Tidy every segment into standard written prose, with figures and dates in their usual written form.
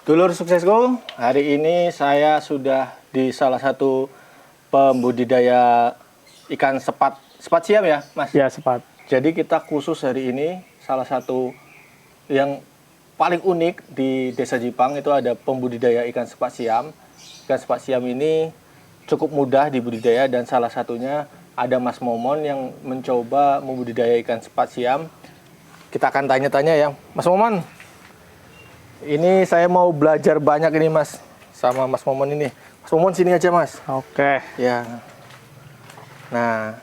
Dulur suksesku, hari ini saya sudah di salah satu pembudidaya ikan sepat siam ya, Mas? Ya, sepat. Jadi kita khusus hari ini salah satu yang paling unik di Desa Jipang itu ada pembudidaya ikan sepat siam. Ikan sepat siam ini cukup mudah dibudidaya dan salah satunya ada Mas Momon yang mencoba membudidaya ikan sepat siam. Kita akan tanya-tanya ya, Mas Momon. Ini saya mau belajar banyak ini Mas sama Mas Momon ini. Mas Momon sini aja Mas. Oke. Ya. Nah,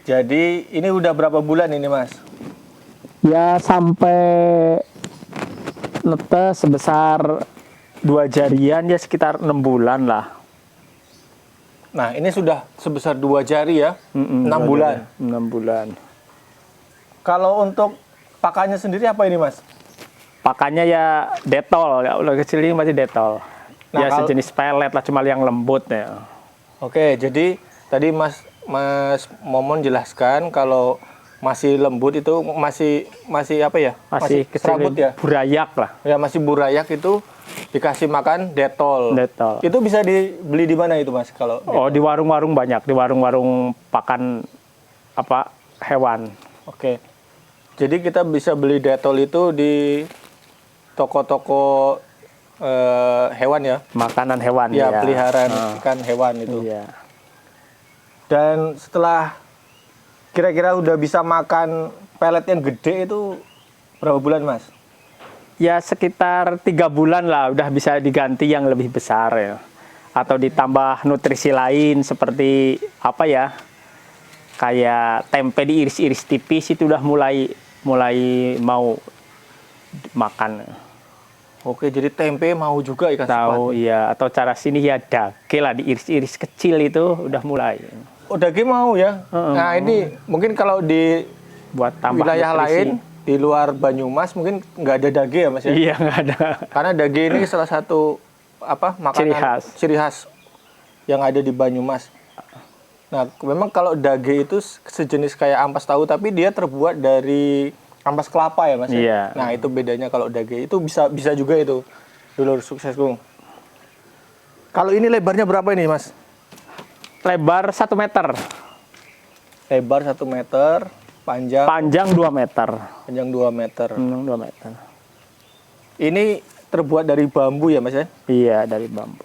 jadi ini udah berapa bulan ini Mas? Ya, sampai netes sebesar 2 jarian ya sekitar 6 bulan lah. Nah, ini sudah sebesar 2 jari ya, 6 bulan. 6 bulan. Kalau untuk pakannya sendiri apa ini Mas? Pakannya ya detol, ya udah kecil ini masih detol. Nah, Ya sejenis pelet lah, cuma yang lembut ya. Oke, jadi tadi Mas Momon jelaskan kalau masih lembut itu masih apa ya? Masih kecil, serabut ya? burayak lah. Ya, masih burayak itu dikasih makan detol. Detol. Itu bisa dibeli di mana itu Mas kalau Oh, di warung-warung banyak, di warung-warung pakan apa hewan. Oke. Jadi kita bisa beli detol itu di toko-toko hewan ya? Makanan hewan Ya, ya. peliharaan ikan hewan itu. Iya. Dan setelah kira-kira udah bisa makan pelet yang gede itu berapa bulan Mas? Ya sekitar 3 bulan lah udah bisa diganti yang lebih besar ya. Atau ditambah nutrisi lain seperti apa ya? Kayak tempe diiris-iris tipis itu udah mulai mau makan. Oke, jadi tempe mau juga ikan Tahu sepat. ya, atau cara sini ya dage lah diiris-iris kecil itu udah mulai. Oh, daging mau ya? Nah, ini mungkin kalau di Buat tambah wilayah nutrisi. lain di luar Banyumas mungkin nggak ada daging ya Mas ya? Iya, nggak ada. Karena daging ini salah satu makanan ciri khas yang ada di Banyumas. Nah, memang kalau daging itu sejenis kayak ampas tahu tapi dia terbuat dari ampas kelapa ya Mas? Iya. Nah, itu bedanya kalau daging itu bisa juga itu. Dulur suksesku. Kalau ini lebarnya berapa ini Mas? Lebar 1 meter, Lebar 1 meter, panjang 2 meter. panjang 2 meter. 2 meter. Ini terbuat dari bambu ya Mas ya? Iya, dari bambu.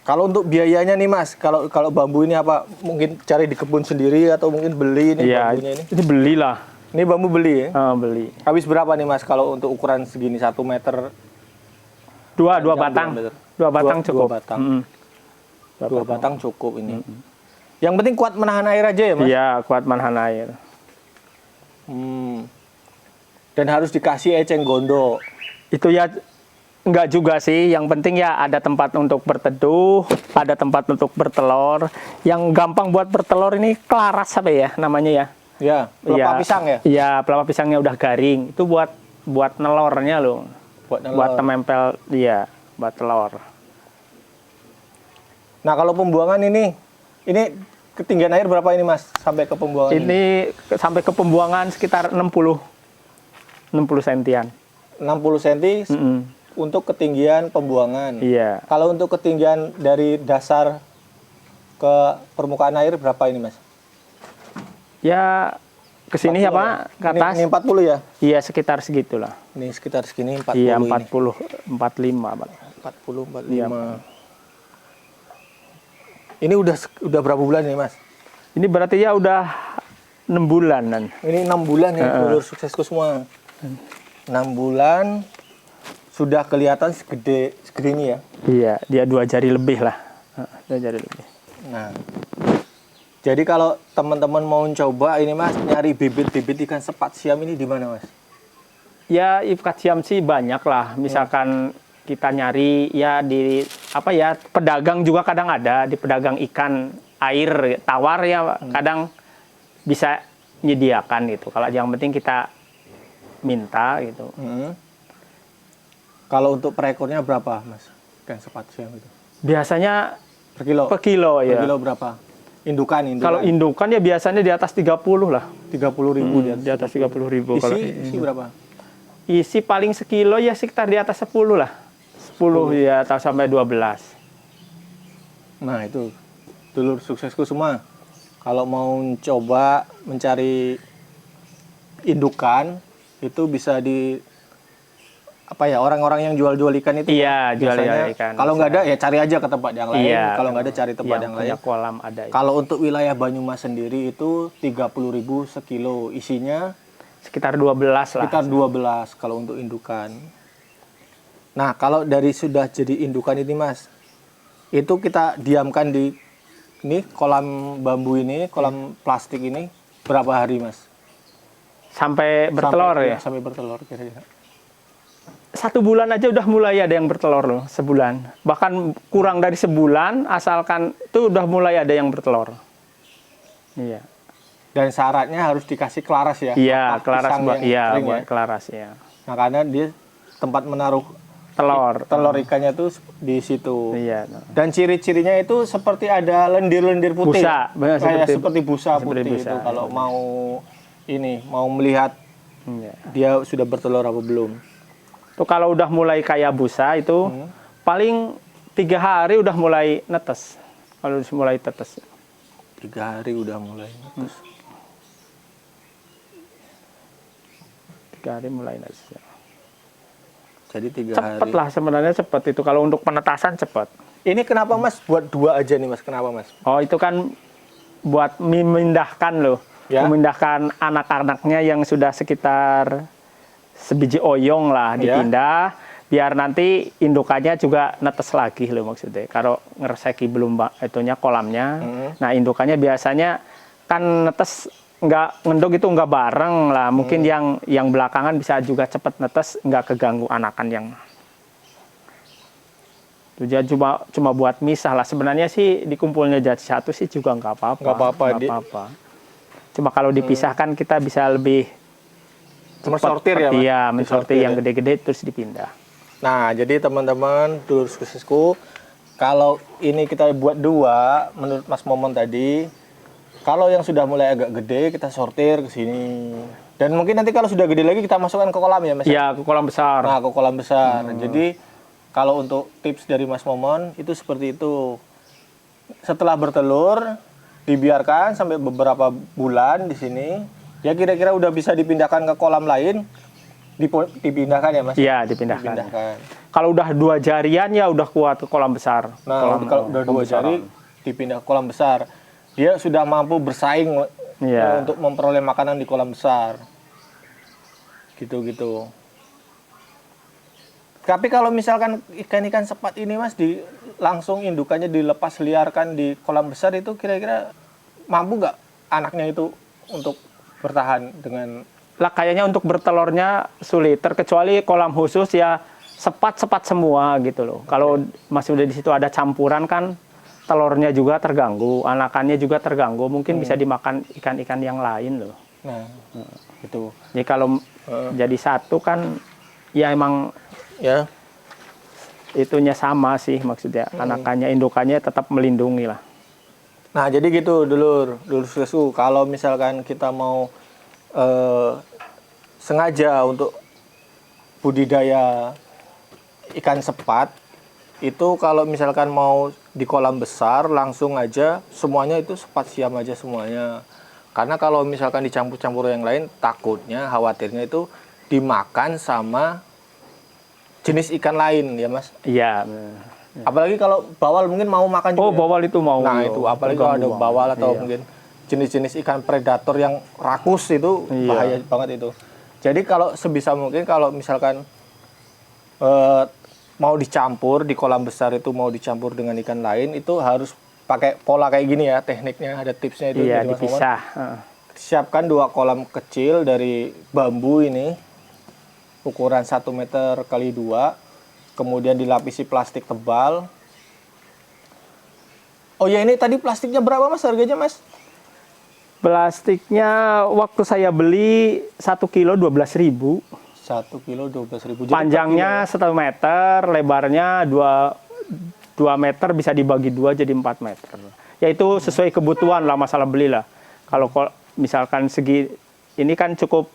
Kalau untuk biayanya nih Mas, kalau bambu ini apa? Mungkin cari di kebun sendiri atau mungkin beli ini Iya, bambunya ini? ini belilah. Ini bambu beli ya? Beli. Habis berapa nih Mas kalau untuk ukuran segini 1 meter? Dua Panjang batang. 2 meter. 2 batang cukup. 2 batang. Mm-mm. 2 batang cukup ini. Yang penting kuat menahan air aja ya Mas? Iya, kuat menahan air. Dan harus dikasih eceng gondok. Itu ya enggak juga sih, yang penting ya ada tempat untuk berteduh, ada tempat untuk bertelur. Yang gampang buat bertelur ini kelaras apa ya namanya ya? Ya, pelepah pisang ya? Iya, pelepah pisangnya udah garing. Itu buat nelornya loh. Buat nelor. Buat menempel, iya, buat telur. Nah, kalau pembuangan ini ketinggian air berapa ini Mas sampai ke pembuangan ini? Ini sampai ke pembuangan sekitar 60 sentian. 60 cm untuk ketinggian pembuangan. Iya. Kalau untuk ketinggian dari dasar ke permukaan air berapa ini Mas? Ya ke sini ya Pak, ke atas. Ini 40 ya? Iya, sekitar segitulah. Ini sekitar segini 40 Iya, ini. 45, Pak. 40 45. Iya. Ini udah berapa bulan ini Mas? Ini berarti ya udah 6 bulanan. Ini 6 bulan ya, dulur suksesku semua. 6 bulan sudah kelihatan segede ini ya. Iya, dia 2 jari lebih lah. 2 jari lebih. Nah, jadi kalau teman-teman mau coba ini Mas, nyari bibit-bibit ikan sepat siam ini di mana Mas? Ya, ikan siam sih banyak lah. Misalkan kita nyari ya di apa ya, pedagang juga kadang ada, di pedagang ikan air tawar ya kadang bisa menyediakan gitu. Kalau yang penting kita minta gitu. Kalau untuk per ekornya berapa Mas? Ikan sepat siam itu? Biasanya per kilo. Per kilo ya. Per kilo berapa? Indukan. Kalau indukan ya biasanya di atas 30 lah. 30.000 Di atas 30.000. Kalau isi berapa? isi paling sekilo ya sekitar di atas 10 lah. 10 ya atau sampai 12. Nah itu dulur suksesku semua. Kalau mau coba mencari indukan itu bisa di apa ya, orang-orang yang jual-jual ikan itu Iya, biasanya, jual ikan. kalau nggak ada ya cari aja ke tempat yang lain. Iya, Kalau nggak ada cari tempat yang lain. punya kolam ada. Kalau untuk wilayah Banyumas sendiri itu 30.000 sekilo, isinya Sekitar 12 lah. sekitar 12 kalau untuk indukan. Nah, kalau dari sudah jadi indukan ini Mas, itu kita diamkan di ini kolam bambu ini, kolam plastik ini berapa hari Mas? Sampai bertelur ya? Sampai bertelur kira-kira. 1 bulan aja udah mulai ada yang bertelur loh, sebulan. Bahkan kurang dari sebulan, asalkan itu udah mulai ada yang bertelur. Iya. Dan syaratnya harus dikasih kelaras ya? Iya, kelaras buat, iya, kering buat ya? kelaras ya. Nah, karena dia tempat menaruh Telur ikannya tuh di situ. Iya. Dan ciri-cirinya itu seperti ada lendir-lendir putih. Busa, benar, Kayak seperti- seperti busa seperti putih busa, itu kalau iya. mau melihat Iya. dia sudah bertelur apa belum. Tuh kalau udah mulai kayak busa itu paling 3 hari udah mulai netes. Kalau udah mulai tetes. 3 hari udah mulai. Terus 3 hari mulai netes. jadi 3 Cepet hari. lah sebenarnya, cepet itu. Kalau untuk penetasan cepet. Ini kenapa Mas buat 2 aja nih Mas? Kenapa Mas? Oh itu kan buat memindahkan loh. Ya. Memindahkan anak-anaknya yang sudah sekitar sebiji oyong lah Ya. dipindah. Biar nanti indukannya juga netes lagi loh maksudnya. Kalau ngereseki belum itunya kolamnya. Nah indukannya biasanya kan netes nggak ngendog itu nggak bareng lah. Mungkin yang belakangan bisa juga cepet netes, nggak keganggu anakan yang. Tujuan cuma buat misah lah. Sebenarnya sih dikumpulnya jadi satu sih juga nggak apa-apa. Nggak apa-apa, Nggak apa-apa. Cuma kalau dipisahkan kita bisa lebih Mensortir ya Mas? Iya, mensortir Disortir yang ya? gede-gede terus dipindah. Nah, jadi teman-teman dulur suksesku, kalau ini kita buat 2 menurut Mas Momon tadi, kalau yang sudah mulai agak gede kita sortir ke sini. Dan mungkin nanti kalau sudah gede lagi kita masukkan ke kolam ya Mas? Iya, ke kolam besar. Nah, ke kolam besar. Jadi kalau untuk tips dari Mas Momon itu seperti itu. Setelah bertelur dibiarkan sampai beberapa bulan di sini. Ya kira-kira udah bisa dipindahkan ke kolam lain. Dipindahkan ya Mas? Iya, dipindahkan. Dipindahkan. Kalau udah 2 jarian ya udah kuat ke kolam besar. Nah, kalau udah 2 jari dipindah ke kolam besar, dia sudah mampu bersaing Iya. untuk memperoleh makanan di kolam besar. Gitu-gitu. Tapi kalau misalkan ikan-ikan sepat ini Mas langsung indukannya dilepas liarkan di kolam besar itu kira-kira mampu nggak anaknya itu untuk bertahan dengan Lah kayaknya untuk bertelurnya sulit, terkecuali kolam khusus ya sepat semua gitu loh. Kalau masih udah di situ ada campuran kan telurnya juga terganggu, anakannya juga terganggu, mungkin bisa dimakan ikan-ikan yang lain loh. nah gitu. Jadi kalau jadi satu kan ya emang Ya. itunya sama sih maksudnya, anakannya indukannya tetap melindungi lah. Nah, jadi gitu dulur susu. Kalau misalkan kita mau sengaja untuk budidaya ikan sepat, itu kalau misalkan mau di kolam besar langsung aja semuanya itu sepat siam aja semuanya. Karena kalau misalkan dicampur-campur yang lain, takutnya khawatirnya itu dimakan sama jenis ikan lain ya Mas. Iya. Apalagi kalau bawal mungkin mau makan juga. Oh, bawal itu mau. Nah yo. itu apalagi kalau ada Terganggu bawal banget. atau Iya. mungkin jenis-jenis ikan predator yang rakus itu Iya. bahaya banget itu. Jadi kalau sebisa mungkin kalau misalkan mau dicampur di kolam besar itu mau dicampur dengan ikan lain itu harus pakai pola kayak gini ya, tekniknya ada tipsnya itu Iya, dari Mas Momon. dipisah. Heeh. Siapkan 2 kolam kecil dari bambu ini ukuran 1 meter kali 2, kemudian dilapisi plastik tebal. Oh ya, ini tadi plastiknya berapa Mas harganya Mas? Plastiknya waktu saya beli 1 kilo 12.000. 1 kilo 12.000. Panjangnya 1 meter, lebarnya 2 meter, bisa dibagi 2 jadi 4 meter. Ya itu sesuai kebutuhan lah, masalah beli lah. Kalau misalkan segi ini kan cukup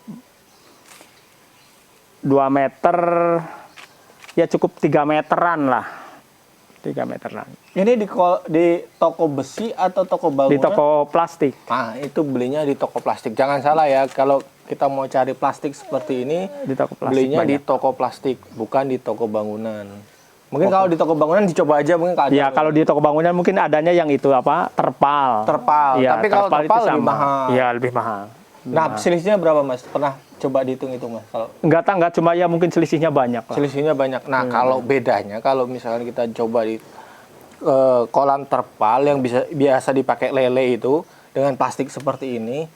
2 meter, ya cukup 3 meteran lah. 3 meteran. Ini di toko besi atau toko bangunan? Di toko plastik. Ah, itu belinya di toko plastik. Jangan salah ya, kalau kita mau cari plastik seperti ini, Di toko plastik belinya di banyak. toko plastik, bukan di toko bangunan. Mungkin kalau di toko bangunan dicoba aja, mungkin kalau Ya kalau di toko bangunan mungkin adanya yang itu apa, terpal. terpal. Ya, Tapi kalau itu terpal lebih sama. mahal. Iya, lebih mahal. Nah, selisihnya berapa, Mas? Pernah coba dihitung-hitung, Mas? Kalau Enggak, cuma ya mungkin selisihnya banyak lah. selisihnya banyak. Nah, kalau bedanya, kalau misalkan kita coba di kolam terpal yang biasa dipakai lele itu dengan plastik seperti ini,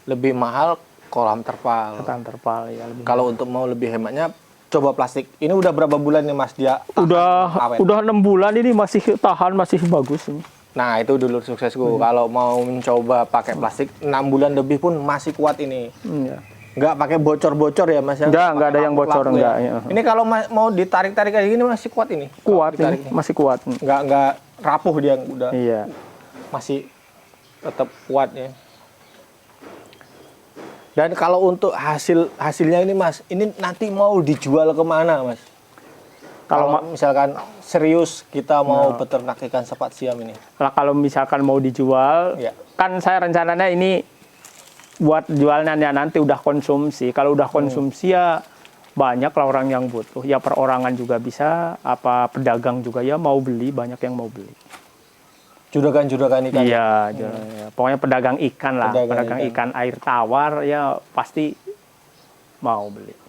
lebih mahal kolam terpal. Ketan terpal ya lebih. Kalau untuk mau lebih hematnya, coba plastik. Ini udah berapa bulan nih, Mas, dia tahan awet? Udah 6 bulan ini masih tahan, masih bagus ini. Nah, itu dulu suksesku. Kalau mau mencoba pakai plastik 6 bulan lebih pun masih kuat ini. Iya. Nggak pakai bocor-bocor ya, Mas? Nggak Pakai ada yang bocor, lampu-lampu nggak, ya. ya. Ini kalau mau ditarik-tarik kayak gini masih kuat ini. Kuat Kalau ditarik ini, masih kuat. nggak rapuh dia, udah Iya. masih tetap kuat ya. Dan kalau untuk hasilnya ini, Mas, ini nanti mau dijual kemana, Mas? Kalau misalkan serius kita mau beternak ikan sepat siam ini. Lah kalau misalkan mau dijual, Ya. kan saya rencananya ini buat jualnya nanti udah konsumsi. Kalau udah konsumsi ya banyak lah orang yang butuh. Ya perorangan juga bisa, apa pedagang juga ya mau beli, banyak yang mau beli. Juragan-juragan ikan. Iya, ya. Pokoknya pedagang ikan lah, pedagang ikan air tawar ya pasti mau beli.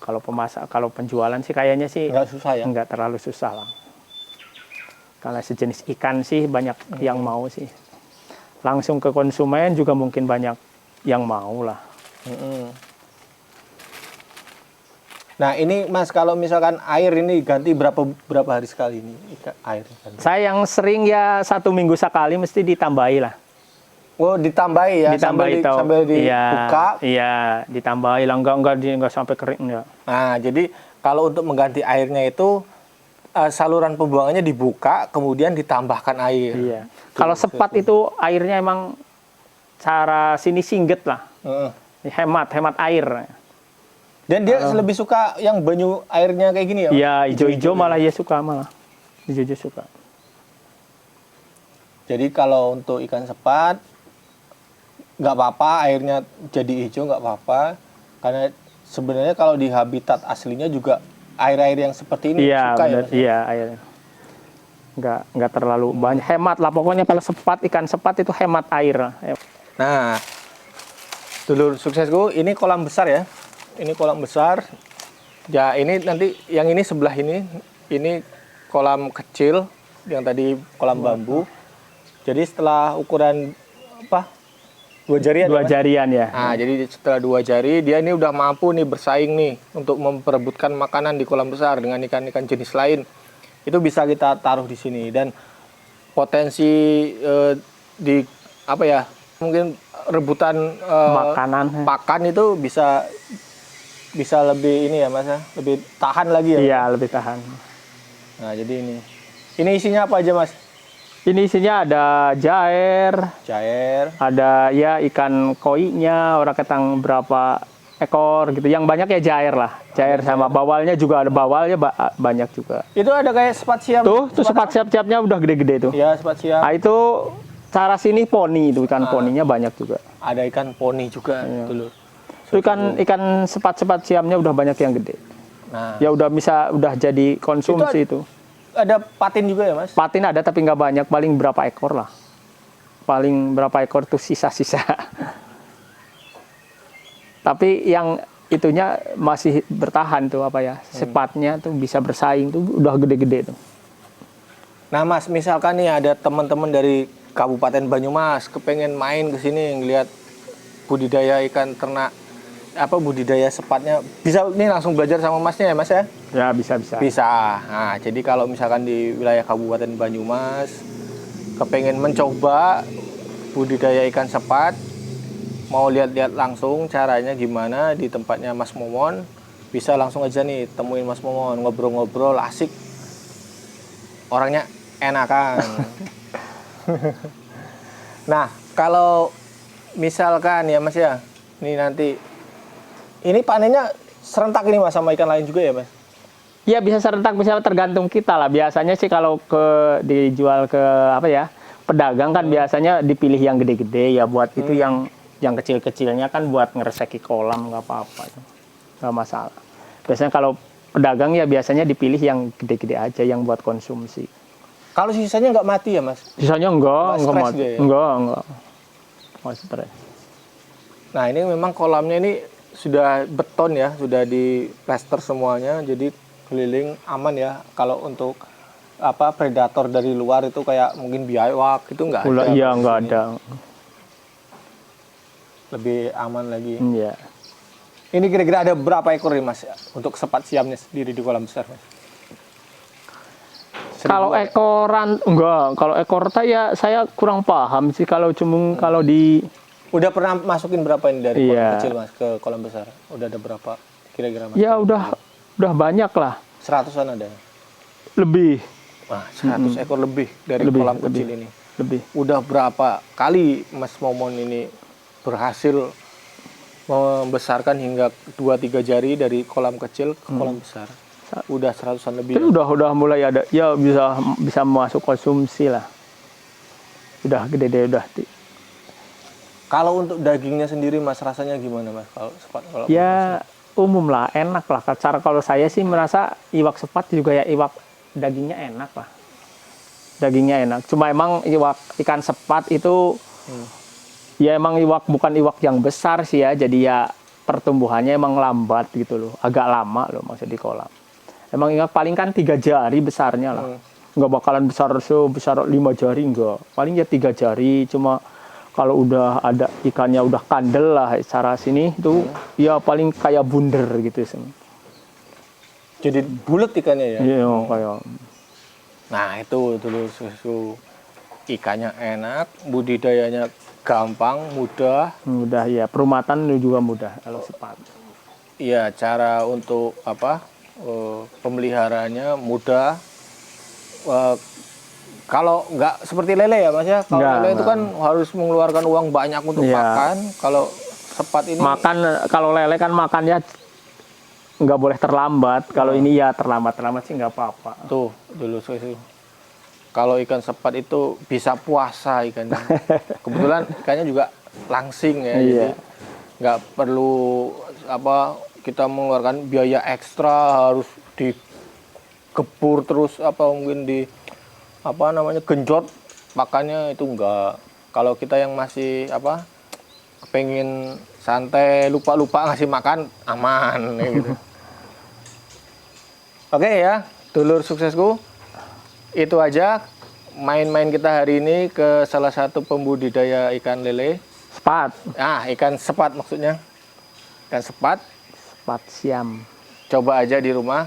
Kalau penjualan sih kayaknya sih Nggak susah ya. nggak terlalu susah lah. Kalau sejenis ikan sih banyak yang mau sih. Langsung ke konsumen juga mungkin banyak yang mau lah. Nah, ini, Mas, kalau misalkan air ini ganti berapa hari sekali ini air? Saya yang sering ya 1 minggu sekali mesti ditambahi lah. Oh, ditambahi ya, Ditambahi sambil dibuka. Iya, ditambahi lah, enggak sampai kering enggak. Nah, jadi kalau untuk mengganti airnya itu saluran pembuangannya dibuka, kemudian ditambahkan air. Iya. Kalau sepat itu airnya emang cara sini singget lah. Hemat air. Dan dia lebih suka yang banyu airnya kayak gini ya? Iya, hijau-hijau malah ya suka malah. Hijau-hijau suka. Jadi kalau untuk ikan sepat nggak apa-apa airnya jadi hijau, nggak apa-apa, karena sebenarnya kalau di habitat aslinya juga air-air yang seperti ini Iya, suka bener, ya. iya airnya. Nggak terlalu banyak, hemat lah pokoknya. Kalau ikan sepat itu hemat air. Nah, dulur suksesku, ini kolam besar ya. Ini kolam besar. Ya, ini nanti yang ini sebelah ini kolam kecil yang tadi kolam bambu. Jadi setelah ukuran apa? 2 jarian. 2 jarian ya. Nah, jadi setelah 2 jari dia ini udah mampu nih bersaing nih untuk memperebutkan makanan di kolam besar dengan ikan-ikan jenis lain. Itu bisa kita taruh di sini dan potensi di apa ya? Mungkin rebutan Makanan. pakan itu bisa lebih ini ya, Mas ya, lebih tahan lagi ya. Iya, lebih tahan. Nah, jadi ini isinya apa aja, Mas? Ini isinya ada jair, ada ya ikan koinya, orang ketang berapa ekor gitu. Yang banyak ya jair lah, jair sama bawalnya juga ada bawalnya banyak juga. Itu ada kayak sepat siam. Tuh sepat siap-siapnya udah gede-gede tuh. Iya, sepat siam. Nah, itu cara sini poni itu ikan poninya banyak juga. Ada ikan poni juga dulu. Itu ikan sepat siamnya udah banyak yang gede. Nah, ya udah jadi konsumsi itu. Ada patin juga ya, Mas? Patin ada tapi nggak banyak, paling berapa ekor lah. Paling berapa ekor tuh sisa-sisa. Tapi yang itunya masih bertahan tuh apa ya, sepatnya tuh bisa bersaing tuh udah gede-gede tuh. Nah, Mas, misalkan nih ada teman-teman dari Kabupaten Banyumas kepengen main ke sini ngelihat budidaya ikan ternak, budidaya sepatnya, bisa nih langsung belajar sama Masnya ya, Mas ya? Ya, bisa. Bisa. Nah, jadi kalau misalkan di wilayah Kabupaten Banyumas kepengen mencoba budidaya ikan sepat, mau lihat-lihat langsung caranya gimana di tempatnya Mas Momon, bisa langsung aja nih temuin Mas Momon, ngobrol-ngobrol asik. Orangnya enakan. Nah, kalau misalkan ya, Mas ya, ini nanti ini panennya serentak ini Mas sama ikan lain juga ya Mas? Ya bisa serentak, bisa tergantung kita lah. Biasanya sih kalau dijual ke apa ya pedagang kan biasanya dipilih yang gede-gede ya, buat itu yang kecil-kecilnya kan buat ngereseki kolam nggak apa-apa, nggak masalah. Biasanya kalau pedagang ya biasanya dipilih yang gede-gede aja yang buat konsumsi. Kalau sisanya nggak mati ya Mas? Sisanya enggak stres mati. dia ya? Enggak. Nggak stres. Nah ini memang kolamnya ini sudah beton ya, sudah di plester semuanya, jadi keliling aman ya. Kalau untuk apa predator dari luar itu kayak mungkin biawak itu nggak ada. Iya Mas, nggak di sini. ada. Lebih aman lagi. Iya. Ini kira-kira ada berapa ekor nih Mas untuk sepat siamnya sendiri di kolam besar Mas? Kalau ekoran enggak, kalau ekor ya saya kurang paham sih kalau kalau di Udah pernah masukin berapa ini dari kolam Iya. kecil Mas ke kolam besar? Udah ada berapa kira-kira Mas? ya udah banyak lah, 100-an ada. lebih Wah, 100 ekor lebih dari Lebih, kolam kecil ini. lebih. Udah berapa kali Mas Momon ini berhasil membesarkan hingga 2-3 jari dari kolam kecil ke kolam besar? Udah 100-an lebih. Itu udah mulai ada, ya bisa masuk konsumsi lah. Udah gede deh udah. Kalau untuk dagingnya sendiri Mas rasanya gimana Mas? Kalau Ya umum lah, enak lah. Cara kalau saya sih merasa iwak sepat juga ya iwak dagingnya enak lah. Dagingnya enak. Cuma emang ikan sepat itu ya emang bukan iwak yang besar sih ya. Jadi ya pertumbuhannya emang lambat gitu loh. Agak lama loh maksud di kolam. Emang iwak paling kan 3 jari besarnya lah. Nggak bakalan besar 5 jari enggak. Paling ya 3 jari, cuma kalau udah ada ikannya udah kandel lah secara sini itu ya paling kayak bunder gitu sih. jadi bulat ikannya ya? Iya kayak. Nah itu dulu susu ikannya enak, budidayanya gampang, mudah. Mudah ya, perumatan juga mudah kalau sepat. Iya, cara untuk pemeliharaannya mudah. Kalau nggak seperti lele ya Mas ya, kalau Nggak, lele itu kan harus mengeluarkan uang banyak untuk Iya. makan. Kalau sepat ini Kalau lele kan makannya nggak boleh terlambat. Kalau ini ya terlambat sih nggak apa-apa. tuh dulu susu. Kalau ikan sepat itu bisa puasa ikannya. Kebetulan ikannya juga langsing ya, Iya. jadi nggak perlu kita mengeluarkan biaya ekstra harus digebur terus mungkin genjot pakannya itu enggak. Kalau kita yang masih pengen santai lupa ngasih makan aman ya gitu. Oke ya, dulur suksesku. Itu aja main-main kita hari ini ke salah satu pembudidaya ikan lele. Sepat, Ikan sepat maksudnya. Ikan sepat. sepat siam. Coba aja di rumah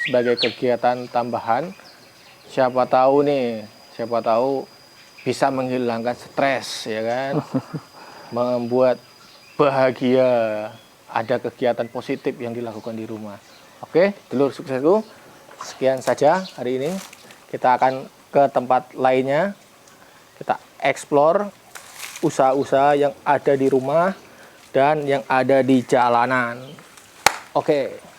sebagai kegiatan tambahan. Siapa tahu bisa menghilangkan stres ya kan. Membuat bahagia, ada kegiatan positif yang dilakukan di rumah. Oke, dulur suksesku. Sekian saja hari ini. Kita akan ke tempat lainnya. Kita explore usaha-usaha yang ada di rumah dan yang ada di jalanan. Oke.